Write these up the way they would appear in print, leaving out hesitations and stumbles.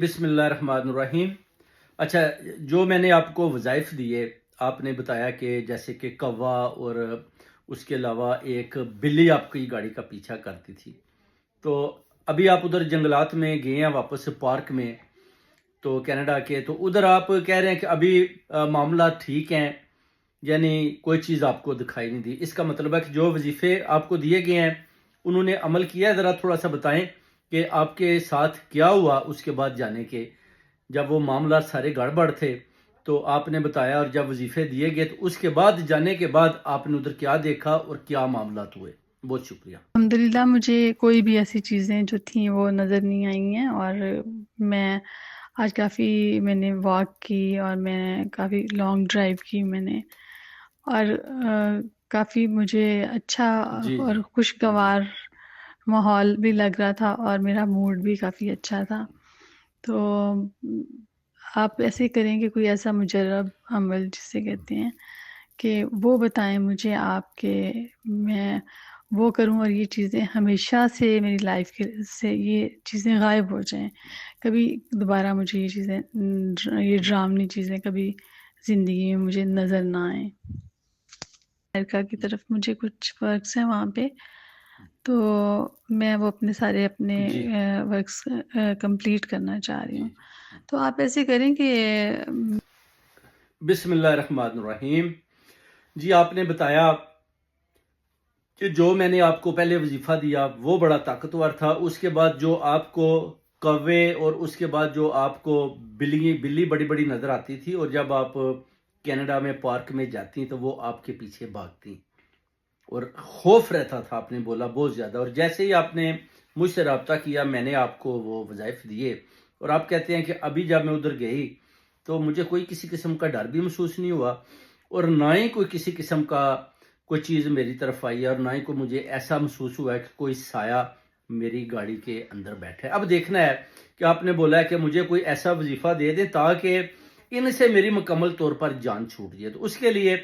بسم اللہ الرحمن الرحیم۔ اچھا، جو میں نے آپ کو وظائف دیے، آپ نے بتایا کہ جیسے کہ کوا اور اس کے علاوہ ایک بلی آپ کی گاڑی کا پیچھا کرتی تھی، تو ابھی آپ ادھر جنگلات میں گئے ہیں واپس پارک میں، تو کینیڈا کے، تو ادھر آپ کہہ رہے ہیں کہ ابھی معاملات ٹھیک ہیں، یعنی کوئی چیز آپ کو دکھائی نہیں دی۔ اس کا مطلب ہے کہ جو وظیفے آپ کو دیے گئے ہیں انہوں نے عمل کیا ہے؟ ذرا تھوڑا سا بتائیں کہ آپ کے ساتھ کیا ہوا اس کے بعد جانے کے، جب وہ معاملات سارے گڑبڑ تھے تو آپ نے بتایا، اور جب وظیفے دیے گئے تو اس کے بعد جانے کے بعد آپ نے ادھر کیا دیکھا اور کیا معاملات ہوئے؟ بہت شکریہ۔ الحمدللہ مجھے کوئی بھی ایسی چیزیں جو تھیں وہ نظر نہیں آئی ہیں، اور میں آج میں نے واک کی، اور میں نے کافی لانگ ڈرائیو کی میں نے، اور کافی مجھے اچھا جی اور جی خوشگوار ماحول بھی لگ رہا تھا، اور میرا موڈ بھی کافی اچھا تھا۔ تو آپ ایسے کریں کہ کوئی ایسا مجرب عمل جسے کہتے ہیں کہ وہ بتائیں مجھے آپ، کہ میں وہ کروں اور یہ چیزیں ہمیشہ سے میری لائف سے یہ چیزیں غائب ہو جائیں، کبھی دوبارہ مجھے یہ چیزیں یہ ڈرامنی چیزیں کبھی زندگی میں مجھے نظر نہ آئیں۔ امریکہ کی طرف مجھے کچھ ورکس ہیں وہاں پہ، تو میں وہ اپنے جی ورکس کمپلیٹ کرنا چاہ رہی جی ہوں۔ جی۔ تو آپ ایسے کریں کہ بسم اللہ الرحمن الرحیم۔ جی، آپ نے بتایا کہ جو میں نے آپ کو پہلے وظیفہ دیا وہ بڑا طاقتور تھا، اس کے بعد جو آپ کو کوے اور اس کے بعد جو آپ کو بلی بڑی بڑی نظر آتی تھی، اور جب آپ کینیڈا میں پارک میں جاتی تو وہ آپ کے پیچھے بھاگتی، اور خوف رہتا تھا، آپ نے بولا بہت زیادہ۔ اور جیسے ہی آپ نے مجھ سے رابطہ کیا، میں نے آپ کو وہ وظائف دیے، اور آپ کہتے ہیں کہ ابھی جب میں ادھر گئی تو مجھے کوئی کسی قسم کا ڈر بھی محسوس نہیں ہوا، اور نہ ہی کوئی کسی قسم کا کوئی چیز میری طرف آئی ہے، اور نہ ہی کوئی مجھے ایسا محسوس ہوا ہے کہ کوئی سایہ میری گاڑی کے اندر بیٹھا ہے۔ اب دیکھنا ہے کہ آپ نے بولا ہے کہ مجھے کوئی ایسا وظیفہ دے دیں تاکہ ان سے میری مکمل طور پر جان چھوٹ جائے، تو اس کے لیے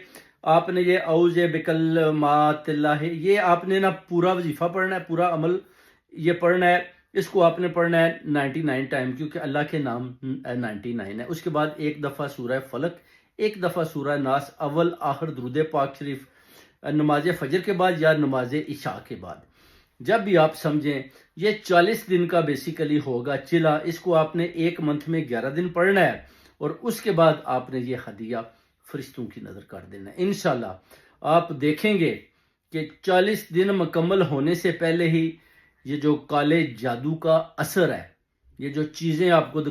آپ نے یہ اعوذ بکلمات اللہ، یہ آپ نے نا پورا وظیفہ پڑھنا ہے، پورا عمل یہ پڑھنا ہے، اس کو آپ نے پڑھنا ہے 99 ٹائم، کیونکہ اللہ کے نام 99 ہے۔ اس کے بعد ایک دفعہ سورہ فلق، ایک دفعہ سورہ ناس، اول آخر درود پاک شریف، نماز فجر کے بعد یا نماز عشاء کے بعد، جب بھی آپ سمجھیں۔ یہ 40 دن کا بیسیکلی ہوگا چلا، اس کو آپ نے ایک منتھ میں 11 دن پڑھنا ہے، اور اس کے بعد آپ نے یہ ہدیہ فرشتوں کی نظر کر دینا ہے۔ انشاءاللہ آپ دیکھیں گے کہ 40 دن مکمل ہونے سے پہلے ہی یہ جو کالے جادو کا اثر ہے، یہ جو چیزیں آپ کو